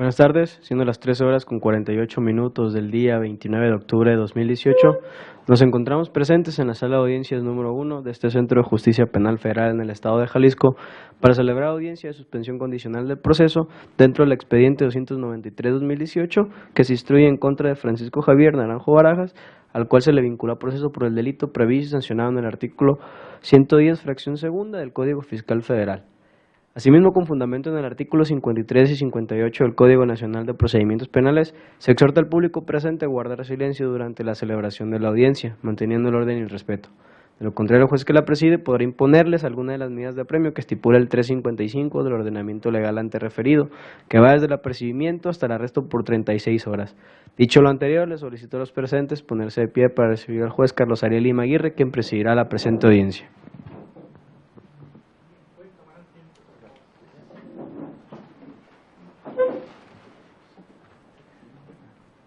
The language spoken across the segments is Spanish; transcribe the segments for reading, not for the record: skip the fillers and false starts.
Buenas tardes, siendo las 13 horas con 48 minutos del día 29 de octubre de 2018, nos encontramos presentes en la sala de audiencias número 1 de este Centro de Justicia Penal Federal en el estado de Jalisco para celebrar audiencia de suspensión condicional del proceso dentro del expediente 293-2018 que se instruye en contra de Francisco Javier Naranjo Barajas, al cual se le vincula proceso por el delito previsto y sancionado en el artículo 110, fracción segunda del Código Fiscal Federal. Asimismo, con fundamento en el artículo 53 y 58 del Código Nacional de Procedimientos Penales, se exhorta al público presente a guardar silencio durante la celebración de la audiencia, manteniendo el orden y el respeto. De lo contrario, el juez que la preside podrá imponerles alguna de las medidas de apremio que estipula el 355 del ordenamiento legal anterreferido, que va desde el apercibimiento hasta el arresto por 36 horas. Dicho lo anterior, le solicito a los presentes ponerse de pie para recibir al juez Carlos Ariel Lima Aguirre, quien presidirá la presente audiencia.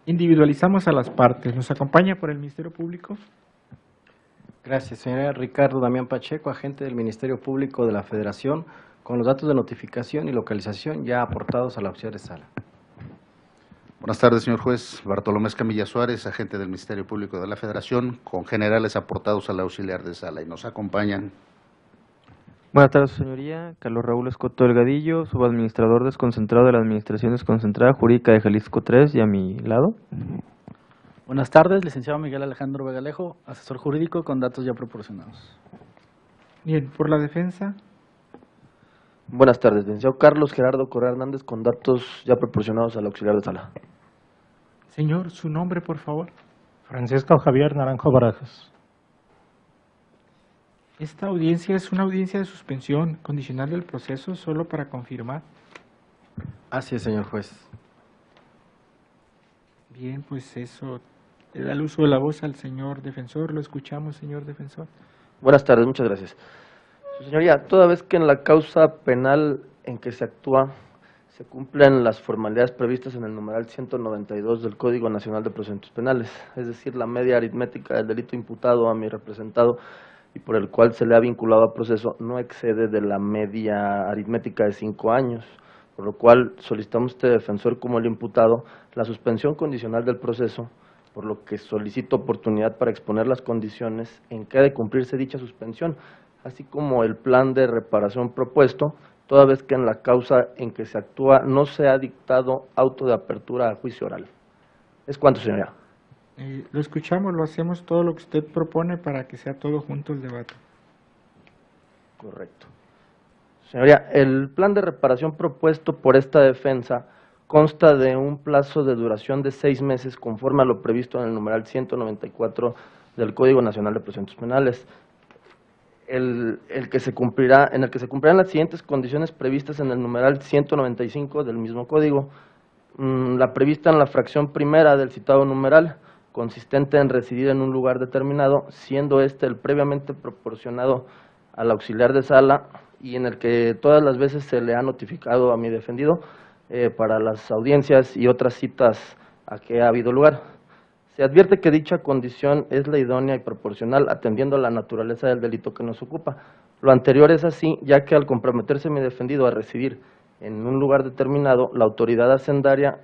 Individualizamos a las partes. ¿Nos acompaña por el Ministerio Público? Gracias, señora. Ricardo Damián Pacheco, agente del Ministerio Público de la Federación, con los datos de notificación y localización ya aportados al auxiliar de sala. Buenas tardes, señor juez. Bartolomé Escamilla Suárez, agente del Ministerio Público de la Federación, con generales aportados al auxiliar de sala. Y nos acompañan. Buenas tardes, su señoría. Carlos Raúl Escoto Delgadillo, subadministrador desconcentrado de la Administración Desconcentrada Jurídica de Jalisco 3, y a mi lado. Buenas tardes, licenciado Miguel Alejandro Vegalejo, asesor jurídico con datos ya proporcionados. Bien, por la defensa. Buenas tardes, licenciado Carlos Gerardo Correa Hernández, con datos ya proporcionados al auxiliar de sala. Señor, su nombre, por favor. Francisco Javier Naranjo Barajas. Esta audiencia es una audiencia de suspensión condicional del proceso, solo para confirmar. Así es, señor juez. Bien, pues eso. Le da el uso de la voz al señor defensor. Lo escuchamos, señor defensor. Buenas tardes, muchas gracias. Su señoría, toda vez que en la causa penal en que se actúa se cumplen las formalidades previstas en el numeral 192 del Código Nacional de Procedimientos Penales, es decir, la media aritmética del delito imputado a mi representado y por el cual se le ha vinculado a proceso no excede de la media aritmética de 5 años, por lo cual solicitamos a este defensor como el imputado la suspensión condicional del proceso, por lo que solicito oportunidad para exponer las condiciones en que ha de cumplirse dicha suspensión, así como el plan de reparación propuesto, toda vez que en la causa en que se actúa no se ha dictado auto de apertura a juicio oral. ¿Es cuánto, señoría? Lo escuchamos, lo hacemos todo lo que usted propone para que sea todo junto el debate. Correcto. Señoría, el plan de reparación propuesto por esta defensa consta de un plazo de duración de 6 meses conforme a lo previsto en el numeral 194 del Código Nacional de Procedimientos Penales, en el que se cumplirán las siguientes condiciones previstas en el numeral 195 del mismo código, la prevista en la fracción primera del citado numeral, consistente en residir en un lugar determinado, siendo este el previamente proporcionado al auxiliar de sala y en el que todas las veces se le ha notificado a mi defendido para las audiencias y otras citas a que ha habido lugar. Se advierte que dicha condición es la idónea y proporcional atendiendo a la naturaleza del delito que nos ocupa. Lo anterior es así, ya que al comprometerse mi defendido a residir en un lugar determinado, la autoridad hacendaria,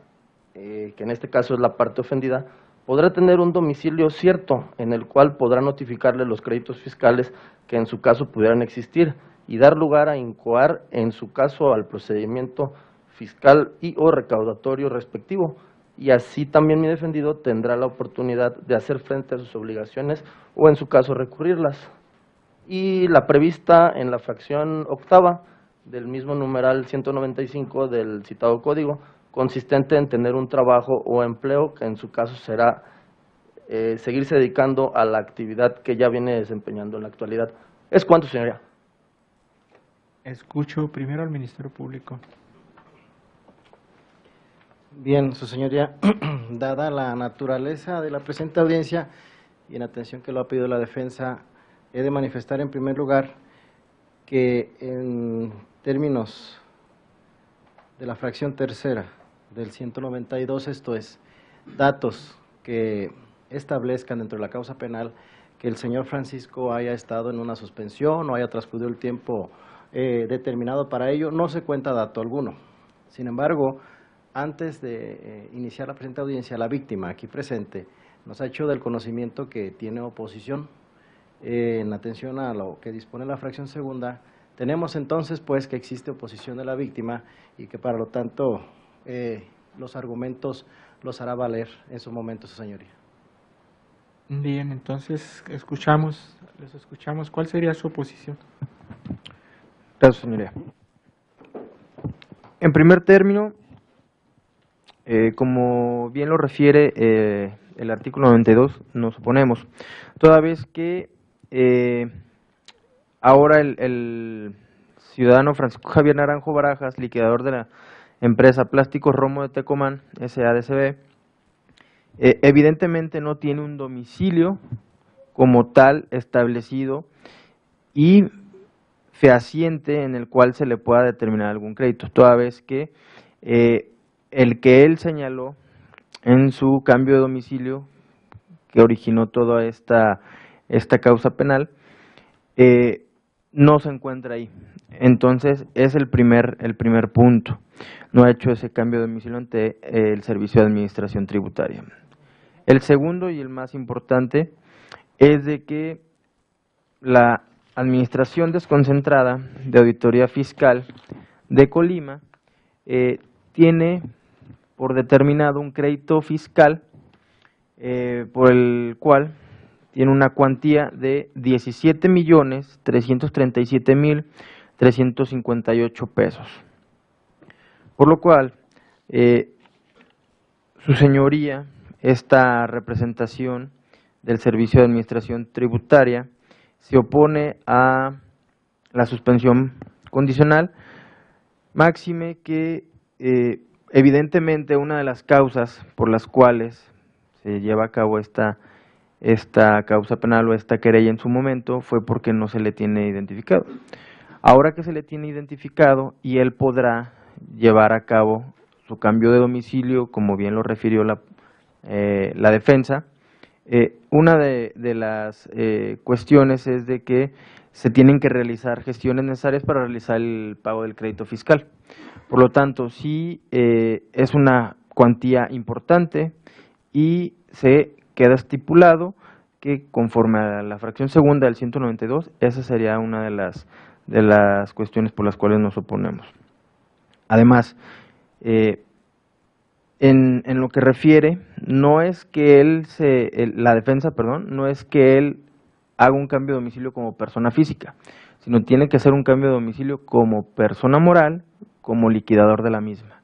que en este caso es la parte ofendida, podrá tener un domicilio cierto en el cual podrá notificarle los créditos fiscales que en su caso pudieran existir y dar lugar a incoar en su caso al procedimiento fiscal y o recaudatorio respectivo, y así también mi defendido tendrá la oportunidad de hacer frente a sus obligaciones o en su caso recurrirlas. Y la prevista en la fracción octava del mismo numeral 195 del citado código, consistente en tener un trabajo o empleo que en su caso será seguirse dedicando a la actividad que ya viene desempeñando en la actualidad. ¿Es cuánto, señoría? Escucho primero al Ministerio Público. Bien, su señoría, dada la naturaleza de la presente audiencia y en atención que lo ha pedido la defensa, he de manifestar en primer lugar que en términos de la fracción tercera del 192, esto es, datos que establezcan dentro de la causa penal que el señor Francisco haya estado en una suspensión o haya transcurrido el tiempo determinado para ello, no se cuenta dato alguno. Sin embargo, antes de iniciar la presente audiencia, la víctima aquí presente nos ha hecho del conocimiento que tiene oposición. En atención a lo que dispone la fracción segunda, tenemos entonces pues que existe oposición de la víctima y que para lo tanto los argumentos los hará valer en su momento su señoría. Bien, entonces les escuchamos. ¿Cuál sería su oposición? Gracias, señoría. En primer término, como bien lo refiere el artículo 92, nos oponemos, toda vez que ahora el ciudadano Francisco Javier Naranjo Barajas, liquidador de la empresa Plásticos Romo de Tecomán, SADCB, evidentemente no tiene un domicilio como tal establecido y fehaciente en el cual se le pueda determinar algún crédito, toda vez que el que él señaló en su cambio de domicilio que originó toda esta causa penal, no se encuentra ahí. Entonces, es el primer punto. No ha hecho ese cambio de domicilio ante el Servicio de Administración Tributaria. El segundo y el más importante es de que la Administración Desconcentrada de Auditoría Fiscal de Colima tiene por determinado un crédito fiscal por el cual tiene una cuantía de 17.337.358 pesos. Por lo cual, su señoría, esta representación del Servicio de Administración Tributaria, se opone a la suspensión condicional, máxime que evidentemente una de las causas por las cuales se lleva a cabo esta causa penal o esta querella en su momento fue porque no se le tiene identificado. Ahora que se le tiene identificado y él podrá llevar a cabo su cambio de domicilio, como bien lo refirió la defensa, una de las cuestiones es de que se tienen que realizar gestiones necesarias para realizar el pago del crédito fiscal. Por lo tanto, sí es una cuantía importante y se queda estipulado que conforme a la fracción segunda del 192, esa sería una de las cuestiones por las cuales nos oponemos. Además, en lo que refiere, no es que la defensa, no es que él haga un cambio de domicilio como persona física, sino tiene que hacer un cambio de domicilio como persona moral, como liquidador de la misma.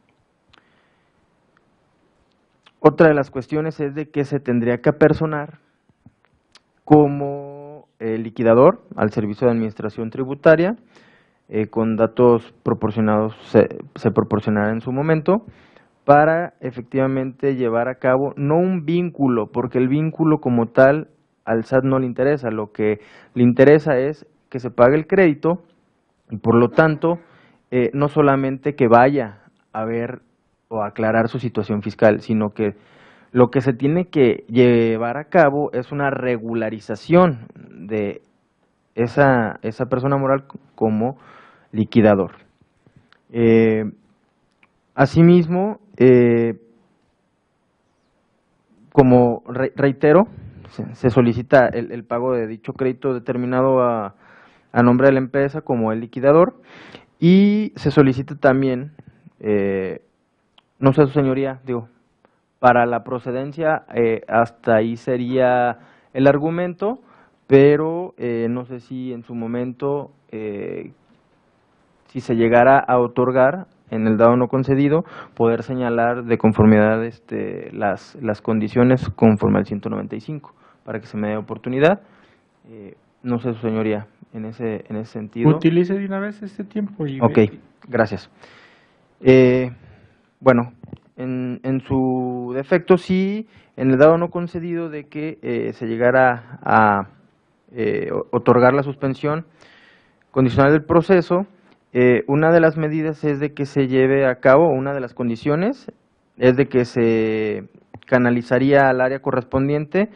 Otra de las cuestiones es de que se tendría que apersonar como liquidador al Servicio de Administración Tributaria, con datos proporcionados se proporcionará en su momento, para efectivamente llevar a cabo no un vínculo, porque el vínculo como tal al SAT no le interesa, lo que le interesa es que se pague el crédito y por lo tanto no solamente que vaya a ver o aclarar su situación fiscal, sino que lo que se tiene que llevar a cabo es una regularización de esa persona moral como liquidador. Asimismo, como reitero, se solicita el pago de dicho crédito determinado a nombre de la empresa como el liquidador y se solicita también, no sé, su señoría, para la procedencia, hasta ahí sería el argumento, pero no sé si en su momento, si se llegara a otorgar en el dado no concedido, poder señalar de conformidad las condiciones conforme al 195, para que se me dé oportunidad. No sé, su señoría, en ese sentido. Utilice de una vez este tiempo. Ok, gracias. Bueno, en su defecto, sí, en el dado no concedido de que se llegara a otorgar la suspensión condicional del proceso, una de las medidas es de que se lleve a cabo, una de las condiciones es de que se canalizaría al área correspondiente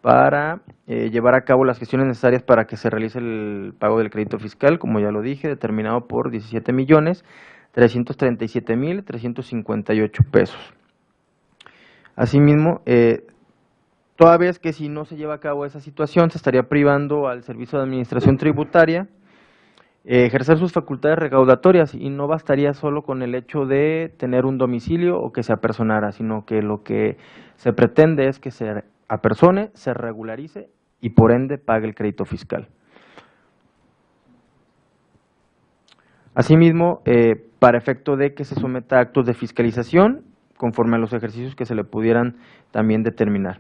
para llevar a cabo las gestiones necesarias para que se realice el pago del crédito fiscal, como ya lo dije, determinado por 17 millones 337,358 pesos. Asimismo, toda vez que si no se lleva a cabo esa situación, se estaría privando al Servicio de Administración Tributaria ejercer sus facultades recaudatorias, y no bastaría solo con el hecho de tener un domicilio o que se apersonara, sino que lo que se pretende es que se apersone, se regularice y por ende pague el crédito fiscal. Asimismo, para efecto de que se someta a actos de fiscalización conforme a los ejercicios que se le pudieran también determinar.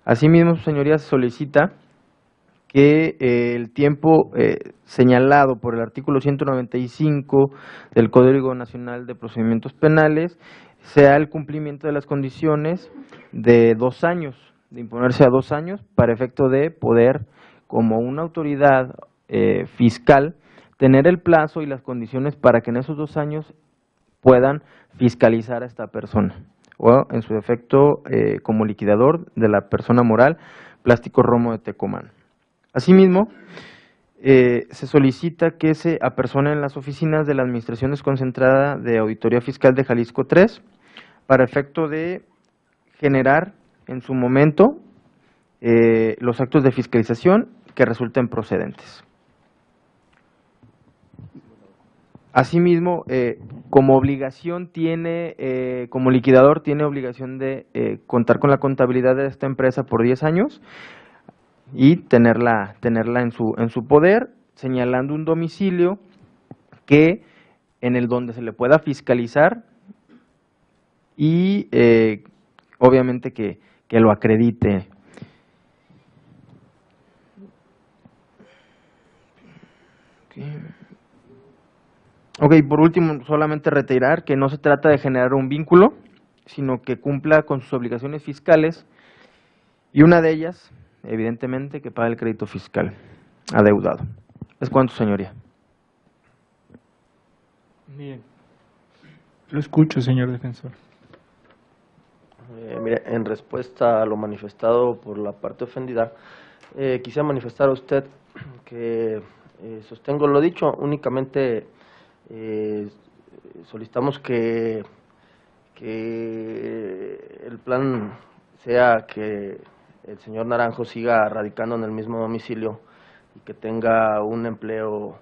Asimismo, señorías, se solicita que el tiempo señalado por el artículo 195 del Código Nacional de Procedimientos Penales sea el cumplimiento de las condiciones de 2 años, de imponerse a 2 años, para efecto de poder, como una autoridad fiscal, tener el plazo y las condiciones para que en esos 2 años puedan fiscalizar a esta persona, o en su defecto como liquidador de la persona moral Plástico Romo de Tecomán. Asimismo, se solicita que se apersonen las oficinas de la Administración Desconcentrada de Auditoría Fiscal de Jalisco 3 para efecto de generar en su momento los actos de fiscalización que resulten procedentes. Asimismo, como obligación tiene, como liquidador tiene obligación de contar con la contabilidad de esta empresa por 10 años y tenerla en su poder, señalando un domicilio que en el donde se le pueda fiscalizar y obviamente que lo acredite. Ok, por último, solamente reiterar que no se trata de generar un vínculo, sino que cumpla con sus obligaciones fiscales, y una de ellas, evidentemente, que pague el crédito fiscal adeudado. ¿Es cuánto, señoría? Bien. Lo escucho, señor defensor. Mire, en respuesta a lo manifestado por la parte ofendida, quisiera manifestar a usted que sostengo lo dicho, únicamente solicitamos que el plan sea que el señor Naranjo siga radicando en el mismo domicilio y que tenga un empleo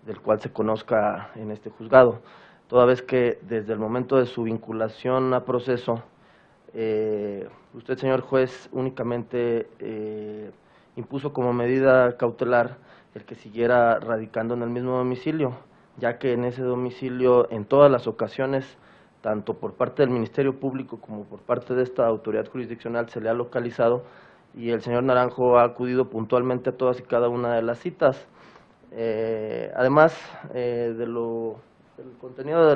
del cual se conozca en este juzgado, toda vez que desde el momento de su vinculación a proceso, usted, señor juez, únicamente impuso como medida cautelar el que siguiera radicando en el mismo domicilio, ya que en ese domicilio, en todas las ocasiones, tanto por parte del Ministerio Público como por parte de esta autoridad jurisdiccional, se le ha localizado, y el señor Naranjo ha acudido puntualmente a todas y cada una de las citas. Además del contenido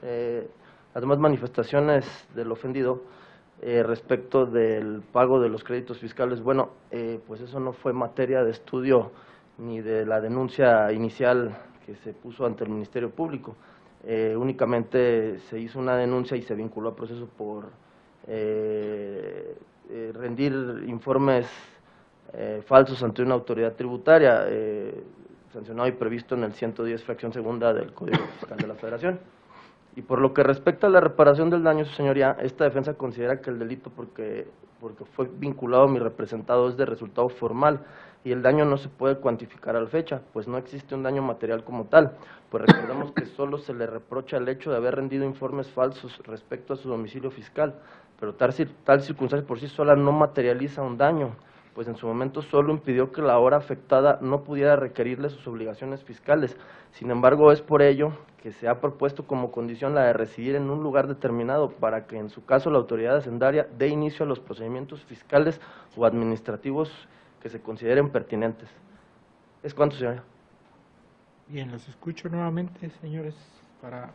de las demás manifestaciones del ofendido respecto del pago de los créditos fiscales, bueno, pues eso no fue materia de estudio ni de la denuncia inicial que se puso ante el Ministerio Público. Únicamente se hizo una denuncia y se vinculó a proceso por rendir informes falsos ante una autoridad tributaria, sancionado y previsto en el 110 fracción segunda del Código Fiscal de la Federación. Y por lo que respecta a la reparación del daño, su señoría, esta defensa considera que el delito, porque fue vinculado a mi representado, es de resultado formal, y el daño no se puede cuantificar a la fecha, pues no existe un daño material como tal, pues recordemos que solo se le reprocha el hecho de haber rendido informes falsos respecto a su domicilio fiscal, pero tal circunstancia por sí sola no materializa un daño, pues en su momento solo impidió que la hora afectada no pudiera requerirle sus obligaciones fiscales. Sin embargo, es por ello que se ha propuesto como condición la de residir en un lugar determinado para que en su caso la autoridad hacendaria dé inicio a los procedimientos fiscales o administrativos que se consideren pertinentes. ¿Es cuánto, señora? Bien, los escucho nuevamente, señores, para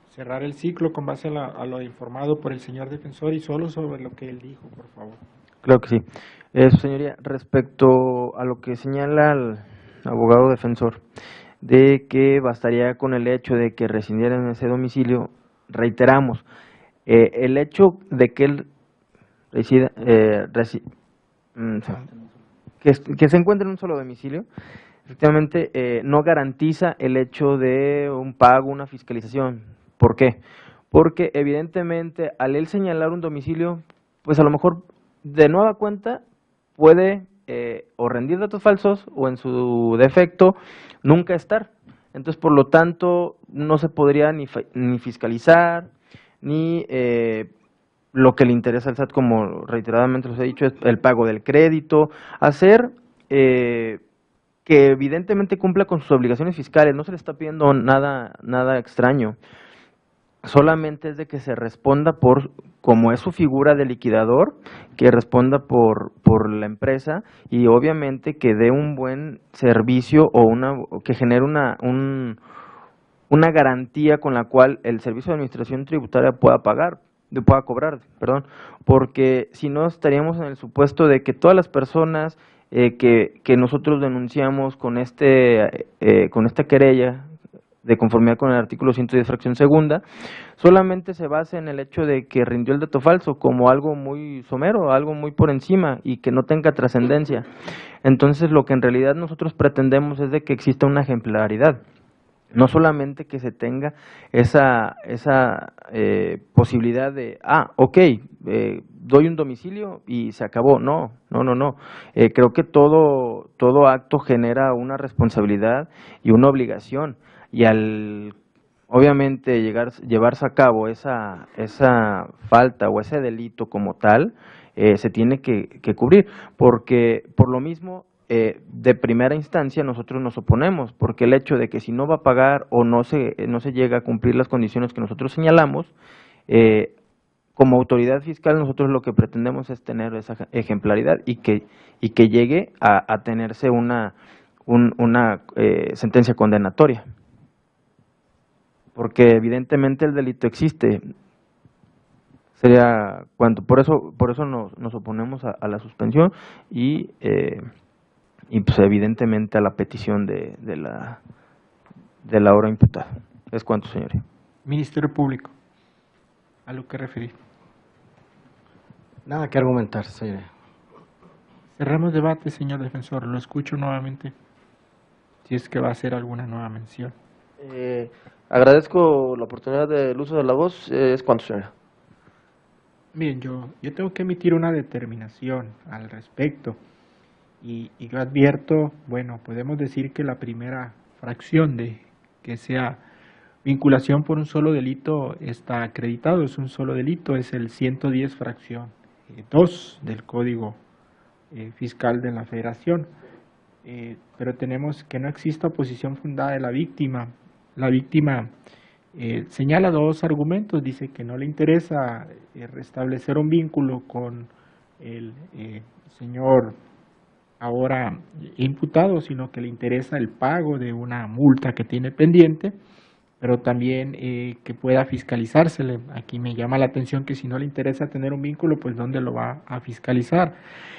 cerrar el ciclo con base a lo informado por el señor defensor y solo sobre lo que él dijo, por favor. Claro que sí. Su señoría, respecto a lo que señala el abogado defensor, de que bastaría con el hecho de que residiera en ese domicilio, reiteramos, el hecho de que él que se encuentre en un solo domicilio, efectivamente no garantiza el hecho de un pago, una fiscalización. ¿Por qué? Porque evidentemente al él señalar un domicilio, pues a lo mejor de nueva cuenta puede o rendir datos falsos o en su defecto nunca estar. Entonces, por lo tanto, no se podría ni fiscalizar, ni lo que le interesa al SAT, como reiteradamente les he dicho, es el pago del crédito, hacer que evidentemente cumpla con sus obligaciones fiscales. No se le está pidiendo nada extraño. Solamente es de que se responda como es su figura de liquidador, que responda por la empresa y obviamente que dé un buen servicio o que genere una garantía con la cual el servicio de administración tributaria pueda cobrar, porque si no estaríamos en el supuesto de que todas las personas que nosotros denunciamos con esta querella de conformidad con el artículo 110 fracción segunda, solamente se basa en el hecho de que rindió el dato falso como algo muy somero, algo muy por encima y que no tenga trascendencia. Entonces, lo que en realidad nosotros pretendemos es de que exista una ejemplaridad, no solamente que se tenga esa posibilidad de, doy un domicilio y se acabó. No. Creo que todo acto genera una responsabilidad y una obligación. Y al obviamente llevarse a cabo esa falta o ese delito como tal, se tiene que cubrir, porque por lo mismo de primera instancia nosotros nos oponemos, porque el hecho de que si no va a pagar o no se llega a cumplir las condiciones que nosotros señalamos, como autoridad fiscal nosotros lo que pretendemos es tener esa ejemplaridad y que llegue a tenerse una sentencia condenatoria. Porque evidentemente el delito existe. Por eso nos oponemos a la suspensión y pues evidentemente a la petición de la hora imputada. Es cuanto, señoría. Ministerio Público, ¿a lo que referir? Nada que argumentar, señoría. Cerramos debate, señor defensor. Lo escucho nuevamente, si es que va a hacer alguna nueva mención. Agradezco la oportunidad del uso de la voz. Es cuanto, señora. Bien, yo tengo que emitir una determinación al respecto. Y yo advierto, bueno, podemos decir que la primera fracción de que sea vinculación por un solo delito está acreditado, es un solo delito, es el 110 fracción 2 del Código Fiscal de la Federación. Pero tenemos que no exista oposición fundada de la víctima. La víctima señala dos argumentos, dice que no le interesa restablecer un vínculo con el señor ahora imputado, sino que le interesa el pago de una multa que tiene pendiente, pero también que pueda fiscalizársele. Aquí me llama la atención que si no le interesa tener un vínculo, pues ¿dónde lo va a fiscalizar?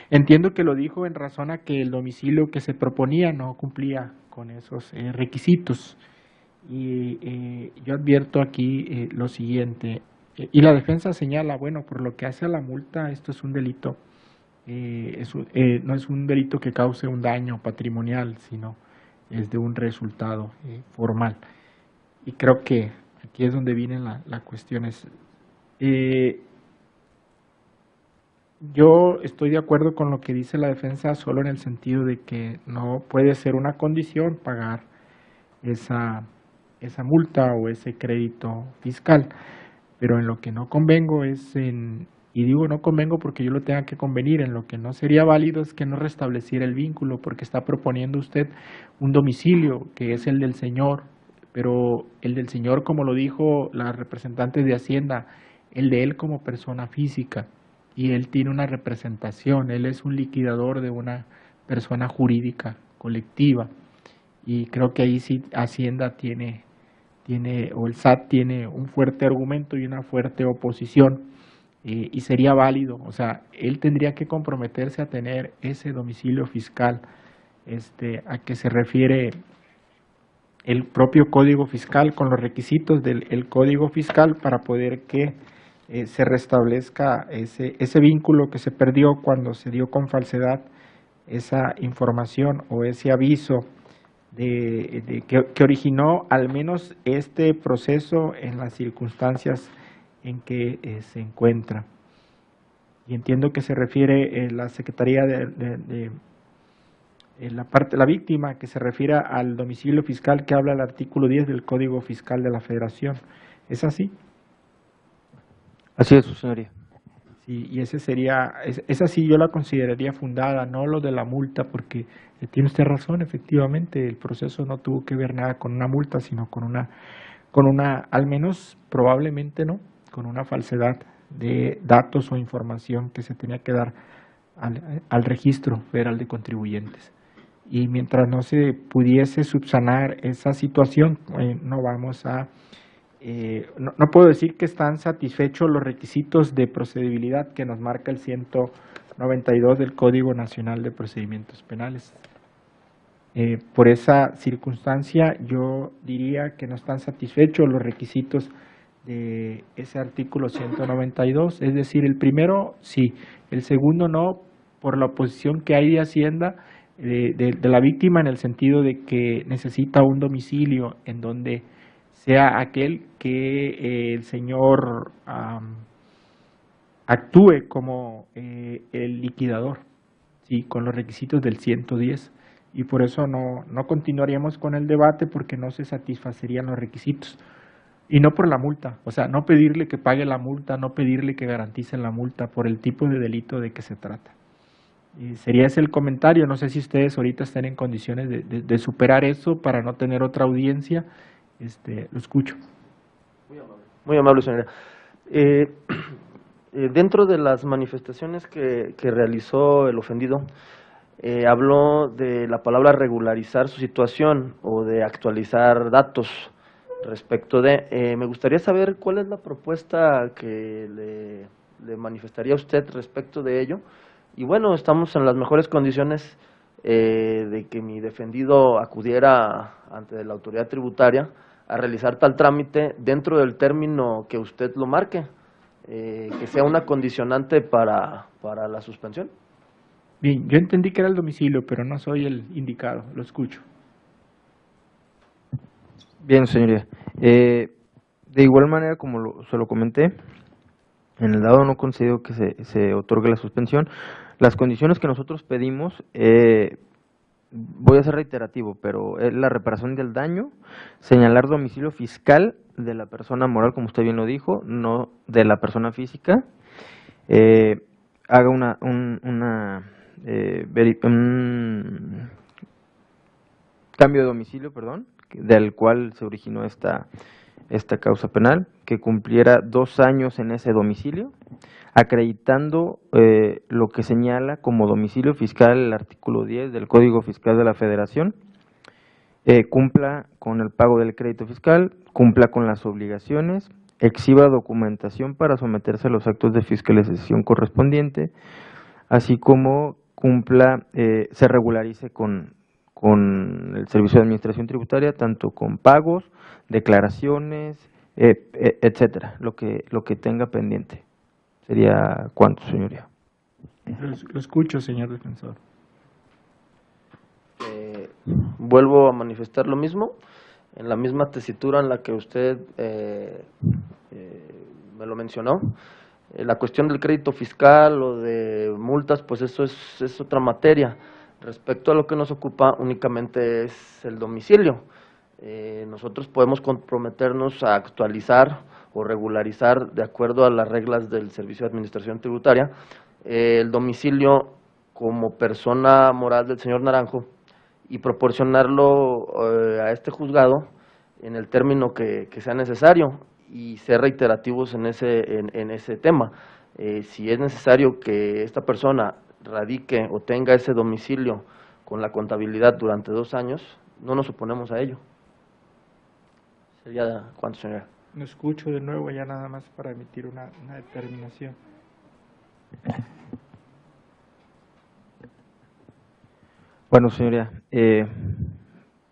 Entiendo que lo dijo en razón a que el domicilio que se proponía no cumplía con esos requisitos. Y yo advierto aquí lo siguiente, y la defensa señala, bueno, por lo que hace a la multa, esto es un delito, no es un delito que cause un daño patrimonial, sino es de un resultado formal. Y creo que aquí es donde vienen las cuestiones. Yo estoy de acuerdo con lo que dice la defensa, solo en el sentido de que no puede ser una condición pagar esa multa o ese crédito fiscal, pero en lo que no convengo y digo no convengo porque yo lo tenga que convenir, en lo que no sería válido es que no restableciera el vínculo, porque está proponiendo usted un domicilio que es el del señor, pero el del señor, como lo dijo la representante de Hacienda, el de él como persona física, y él tiene una representación, él es un liquidador de una persona jurídica colectiva, y creo que ahí sí Hacienda tiene o el SAT tiene un fuerte argumento y una fuerte oposición, y sería válido, o sea, él tendría que comprometerse a tener ese domicilio fiscal, a que se refiere el propio Código Fiscal, con los requisitos del Código Fiscal para poder que se restablezca ese vínculo que se perdió cuando se dio con falsedad esa información o ese aviso que originó al menos este proceso en las circunstancias en que se encuentra. Y entiendo que se refiere la Secretaría la víctima, que se refiere al domicilio fiscal que habla el artículo 10 del Código Fiscal de la Federación. ¿Es así? Así es, su señoría. Sí, y esa sí yo la consideraría fundada, no lo de la multa, porque tiene usted razón, efectivamente, el proceso no tuvo que ver nada con una multa, sino con una, al menos probablemente no, con una falsedad de datos o información que se tenía que dar al Registro Federal de Contribuyentes. Y mientras no se pudiese subsanar esa situación, no vamos a... no puedo decir que están satisfechos los requisitos de procedibilidad que nos marca el 192 del Código Nacional de Procedimientos Penales. Por esa circunstancia yo diría que no están satisfechos los requisitos de ese artículo 192, es decir, el primero sí, el segundo no, por la oposición que hay de Hacienda de la víctima, en el sentido de que necesita un domicilio en donde sea aquel que el señor actúe como el liquidador, ¿sí?, con los requisitos del 110, y por eso no continuaríamos con el debate, porque no se satisfacerían los requisitos. Y no por la multa, o sea, no pedirle que pague la multa, no pedirle que garantice la multa por el tipo de delito de que se trata. Y sería ese el comentario, no sé si ustedes ahorita están en condiciones de superar eso para no tener otra audiencia. Lo escucho. Muy amable, señora. Dentro de las manifestaciones que realizó el ofendido, habló de la palabra regularizar su situación o de actualizar datos. Respecto de, me gustaría saber cuál es la propuesta que le manifestaría a usted respecto de ello. Y bueno, estamos en las mejores condiciones de que mi defendido acudiera ante la autoridad tributaria a realizar tal trámite dentro del término que usted lo marque, que sea una condicionante para la suspensión. Bien, yo entendí que era el domicilio, pero no soy el indicado, lo escucho. Bien, señoría. De igual manera, como se lo comenté, en el dado no considero que se otorgue la suspensión. Las condiciones que nosotros pedimos, voy a ser reiterativo, pero es la reparación del daño, señalar domicilio fiscal de la persona moral, como usted bien lo dijo, no de la persona física, haga un cambio de domicilio, perdón, del cual se originó esta causa penal, que cumpliera 2 años en ese domicilio, acreditando lo que señala como domicilio fiscal el artículo 10 del Código Fiscal de la Federación, cumpla con el pago del crédito fiscal, cumpla con las obligaciones, exhiba documentación para someterse a los actos de fiscalización correspondiente, así como cumpla, se regularice con el Servicio de Administración Tributaria, tanto con pagos, declaraciones, etcétera, lo que tenga pendiente. ¿Sería cuánto, señoría? Lo escucho, señor defensor. Vuelvo a manifestar lo mismo, en la misma tesitura en la que usted me lo mencionó. La cuestión del crédito fiscal o de multas, pues eso es otra materia. Respecto a lo que nos ocupa, únicamente es el domicilio. Nosotros podemos comprometernos a actualizar o regularizar, de acuerdo a las reglas del Servicio de Administración Tributaria, el domicilio como persona moral del señor Naranjo y proporcionarlo a este juzgado en el término que sea necesario y ser reiterativos en ese tema. Si es necesario que esta persona radique o tenga ese domicilio con la contabilidad durante 2 años, no nos oponemos a ello. ¿Sería cuánto, señora? No escucho de nuevo, ya nada más para emitir una determinación. Bueno, señoría,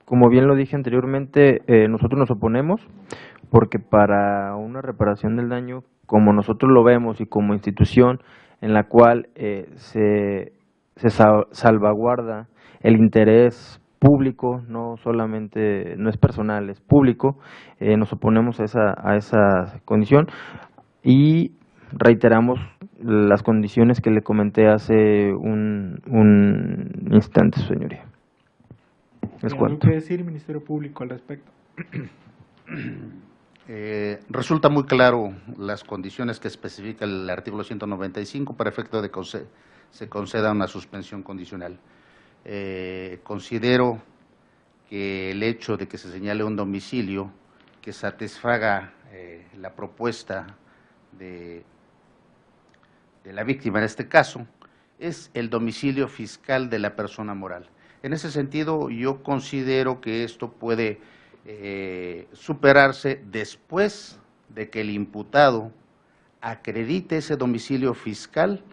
como bien lo dije anteriormente, nosotros nos oponemos porque para una reparación del daño, como nosotros lo vemos y como institución en la cual se salvaguarda el interés público, no solamente, no es personal, es público. Nos oponemos a esa condición y reiteramos las condiciones que le comenté hace un instante, su señoría. Es ¿Algo cuanto. que decir, Ministerio Público, al respecto? Resulta muy claro las condiciones que especifica el artículo 195 para efecto de que se conceda una suspensión condicional. Considero que el hecho de que se señale un domicilio que satisfaga la propuesta de la víctima en este caso es el domicilio fiscal de la persona moral. En ese sentido, yo considero que esto puede superarse después de que el imputado acredite ese domicilio fiscal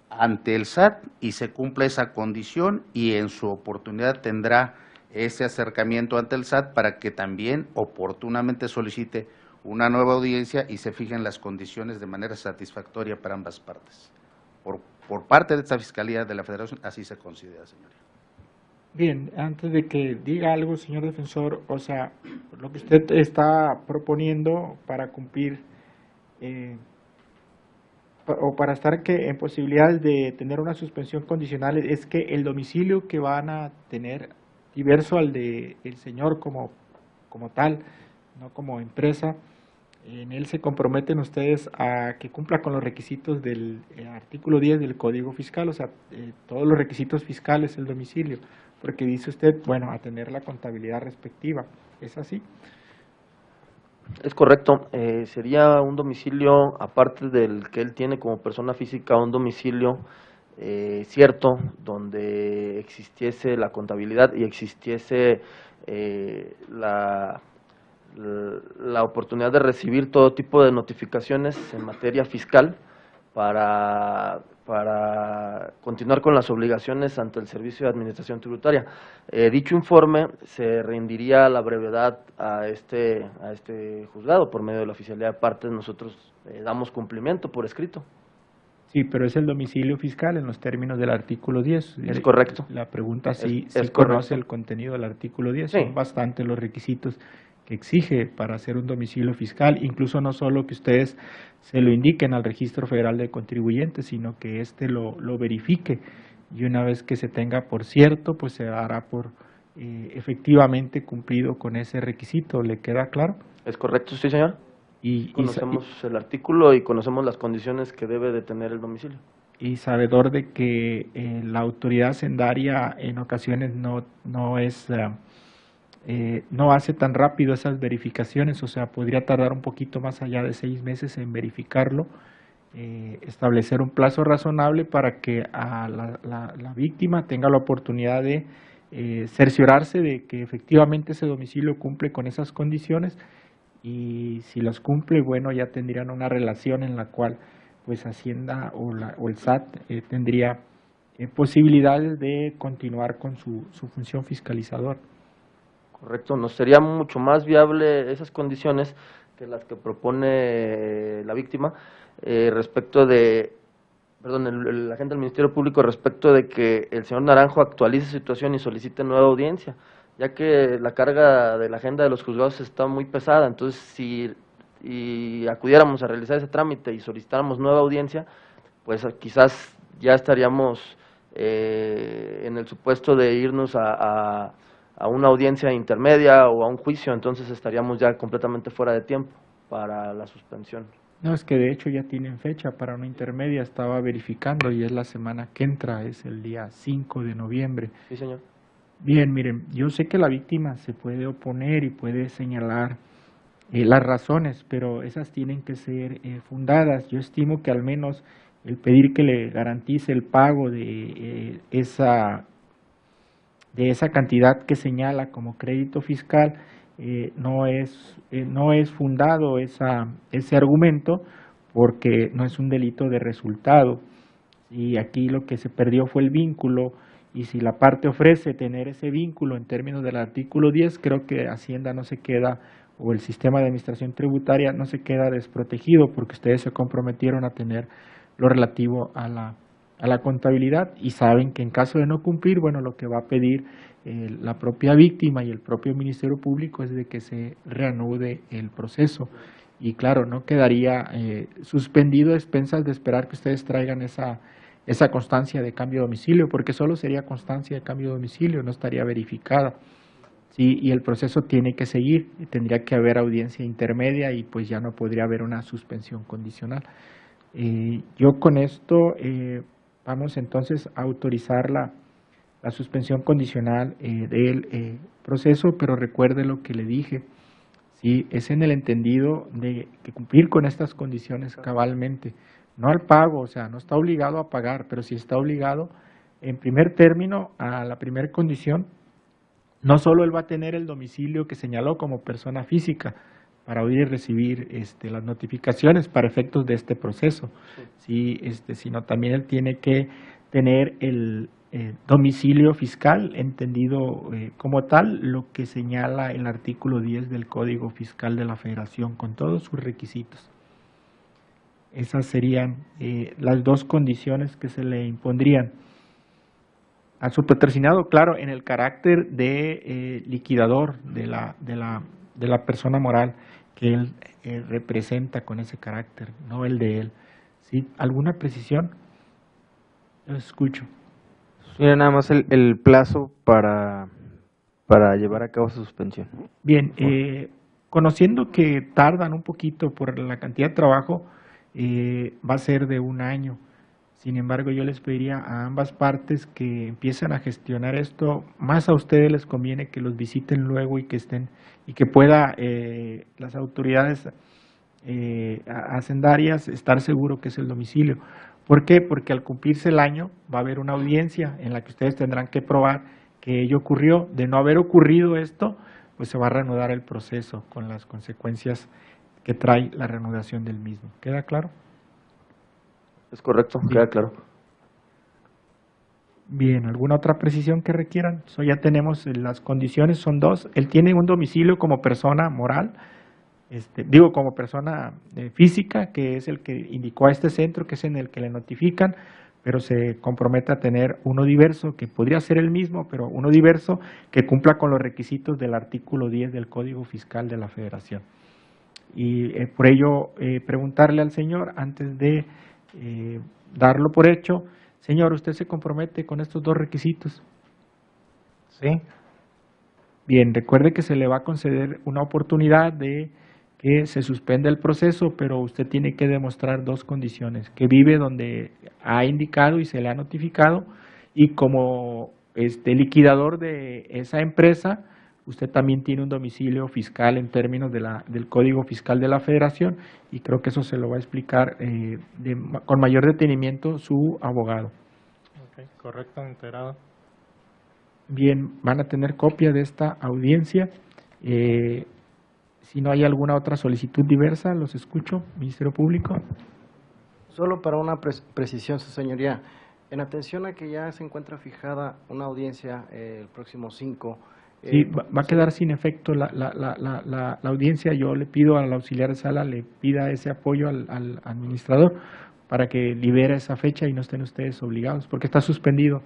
ante el SAT y se cumpla esa condición, y en su oportunidad tendrá ese acercamiento ante el SAT para que también oportunamente solicite una nueva audiencia y se fijen las condiciones de manera satisfactoria para ambas partes. Por parte de esta Fiscalía de la Federación, así se considera, señoría. Bien, antes de que diga algo, señor defensor, o sea, lo que usted está proponiendo para cumplir o para estar en posibilidades de tener una suspensión condicional es que el domicilio que van a tener, diverso al de el señor como tal, no como empresa, en él se comprometen ustedes a que cumpla con los requisitos del artículo 10 del Código Fiscal, o sea, todos los requisitos fiscales del domicilio, porque dice usted, bueno, a tener la contabilidad respectiva. ¿Es así? Es correcto. Sería un domicilio, aparte del que él tiene como persona física, un domicilio cierto, donde existiese la contabilidad y existiese la oportunidad de recibir todo tipo de notificaciones en materia fiscal para continuar con las obligaciones ante el Servicio de Administración Tributaria. Dicho informe se rendiría a la brevedad a este juzgado por medio de la oficialidad de partes. Nosotros damos cumplimiento por escrito. Sí, pero es el domicilio fiscal en los términos del artículo 10. Es correcto. La pregunta si Es conoce correcto. el contenido del artículo 10. Sí. Son bastante los requisitos que exige para hacer un domicilio fiscal, incluso no solo que ustedes se lo indiquen al Registro Federal de Contribuyentes, sino que éste lo verifique, y una vez que se tenga por cierto, pues se dará por efectivamente cumplido con ese requisito. ¿Le queda claro? Es correcto, sí, señor. Conocemos el artículo y conocemos las condiciones que debe de tener el domicilio. Y sabedor de que la autoridad hacendaria en ocasiones no hace tan rápido esas verificaciones, o sea, podría tardar un poquito más allá de 6 meses en verificarlo, establecer un plazo razonable para que a la víctima tenga la oportunidad de cerciorarse de que efectivamente ese domicilio cumple con esas condiciones, y si las cumple, bueno, ya tendrían una relación en la cual pues Hacienda o el SAT tendría posibilidades de continuar con su función fiscalizadora. Correcto, nos sería mucho más viable esas condiciones que las que propone la víctima respecto de, perdón, el agente del Ministerio Público, respecto de que el señor Naranjo actualice su situación y solicite nueva audiencia, ya que la carga de la agenda de los juzgados está muy pesada. Entonces, si acudiéramos a realizar ese trámite y solicitáramos nueva audiencia, pues quizás ya estaríamos en el supuesto de irnos a una audiencia intermedia o a un juicio, entonces estaríamos ya completamente fuera de tiempo para la suspensión. No, es que de hecho ya tienen fecha para una intermedia, estaba verificando, y es la semana que entra, es el día 5 de noviembre. Sí, señor. Bien, miren, yo sé que la víctima se puede oponer y puede señalar las razones, pero esas tienen que ser fundadas. Yo estimo que al menos el pedir que le garantice el pago de esa cantidad que señala como crédito fiscal no es fundado ese argumento, porque no es un delito de resultado, y aquí lo que se perdió fue el vínculo, y si la parte ofrece tener ese vínculo en términos del artículo 10, creo que Hacienda no se queda, o el sistema de administración tributaria no se queda desprotegido, porque ustedes se comprometieron a tener lo relativo a la contabilidad y saben que en caso de no cumplir, bueno, lo que va a pedir la propia víctima y el propio Ministerio Público es de que se reanude el proceso. Y claro, no quedaría suspendido a expensas de esperar que ustedes traigan esa constancia de cambio de domicilio, porque solo sería constancia de cambio de domicilio, no estaría verificada. Sí, y el proceso tiene que seguir, y tendría que haber audiencia intermedia y pues ya no podría haber una suspensión condicional. Yo con esto vamos entonces a autorizar la suspensión condicional del proceso, pero recuerde lo que le dije, ¿sí? Es en el entendido de que cumplir con estas condiciones cabalmente, no al pago, o sea, no está obligado a pagar, pero sí está obligado en primer término a la primera condición. No solo él va a tener el domicilio que señaló como persona física para oír y recibir las notificaciones para efectos de este proceso, sí, sino también él tiene que tener el domicilio fiscal, entendido como tal, lo que señala el artículo 10 del Código Fiscal de la Federación, con todos sus requisitos. Esas serían las dos condiciones que se le impondrían. A su patrocinado, claro, en el carácter de liquidador de la persona moral que él representa con ese carácter, no el de él. ¿Sí? ¿Alguna precisión? Lo escucho. Mira, nada más el plazo para llevar a cabo su suspensión. Bien, conociendo que tardan un poquito por la cantidad de trabajo, va a ser de 1 año. Sin embargo, yo les pediría a ambas partes que empiecen a gestionar esto. Más a ustedes les conviene que los visiten luego y que estén y que pueda las autoridades hacendarias estar seguro que es el domicilio. ¿Por qué? Porque al cumplirse el año va a haber una audiencia en la que ustedes tendrán que probar que ello ocurrió. De no haber ocurrido esto, pues se va a reanudar el proceso con las consecuencias que trae la reanudación del mismo. ¿Queda claro? Es correcto, queda claro. Bien, ¿alguna otra precisión que requieran? Ya tenemos las condiciones, son 2. Él tiene un domicilio como persona moral, como persona física, que es el que indicó a este centro, que es en el que le notifican, pero se compromete a tener uno diverso, que podría ser el mismo, pero uno diverso que cumpla con los requisitos del artículo 10 del Código Fiscal de la Federación. Y por ello, preguntarle al señor, antes de darlo por hecho, señor, ¿usted se compromete con estos 2 requisitos? Sí. Bien, recuerde que se le va a conceder una oportunidad de que se suspenda el proceso, pero usted tiene que demostrar 2 condiciones: que vive donde ha indicado y se le ha notificado, y como liquidador de esa empresa, usted también tiene un domicilio fiscal en términos del Código Fiscal de la Federación, y creo que eso se lo va a explicar con mayor detenimiento su abogado. Okay, correcto, enterado. Bien, van a tener copia de esta audiencia. Si no hay alguna otra solicitud diversa, los escucho, Ministerio Público. Solo para una precisión, su señoría, en atención a que ya se encuentra fijada una audiencia el próximo 5. Sí, va a quedar sin efecto la audiencia. Yo le pido al auxiliar de sala, le pida ese apoyo al administrador para que libere esa fecha y no estén ustedes obligados, porque está suspendido.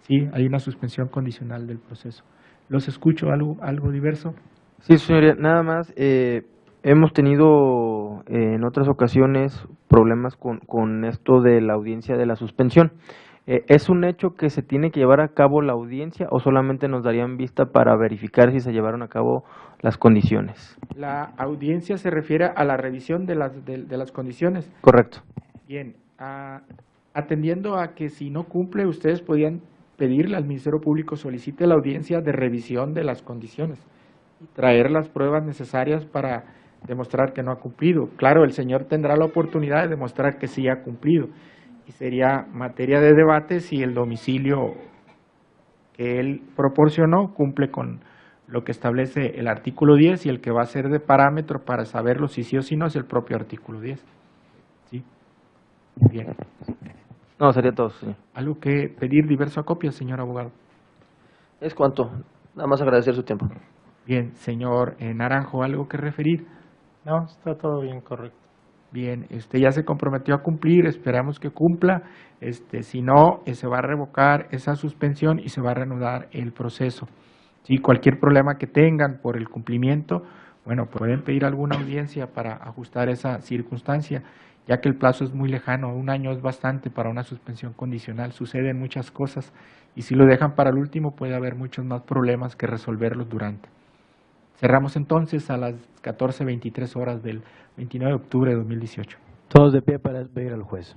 Sí, hay una suspensión condicional del proceso. ¿Los escucho? ¿Algo diverso? Sí, señoría, nada más, hemos tenido en otras ocasiones problemas con esto de la audiencia de la suspensión. ¿Es un hecho que se tiene que llevar a cabo la audiencia o solamente nos darían vista para verificar si se llevaron a cabo las condiciones? La audiencia se refiere a la revisión de las condiciones. Correcto. Bien, atendiendo a que si no cumple, ustedes podían pedirle al Ministerio Público solicite la audiencia de revisión de las condiciones y traer las pruebas necesarias para demostrar que no ha cumplido. Claro, el señor tendrá la oportunidad de demostrar que sí ha cumplido y sería materia de debate si el domicilio que él proporcionó cumple con lo que establece el artículo 10 y el que va a ser de parámetro para saberlo si sí o si no es el propio artículo 10. ¿Sí? Bien. No, sería todo, señor. ¿Algo que pedir diverso a copia, señor abogado? Es cuanto. Nada más agradecer su tiempo. Bien, señor Naranjo, ¿algo que referir? No, está todo bien, correcto. Bien, ya se comprometió a cumplir, esperamos que cumpla. Si no, se va a revocar esa suspensión y se va a reanudar el proceso. Si cualquier problema que tengan por el cumplimiento, bueno, pueden pedir alguna audiencia para ajustar esa circunstancia, ya que el plazo es muy lejano, 1 año es bastante para una suspensión condicional, suceden muchas cosas y si lo dejan para el último puede haber muchos más problemas que resolverlos durante. Cerramos entonces a las 14:23 horas del 29 de octubre de 2018. Todos de pie para despedir al juez.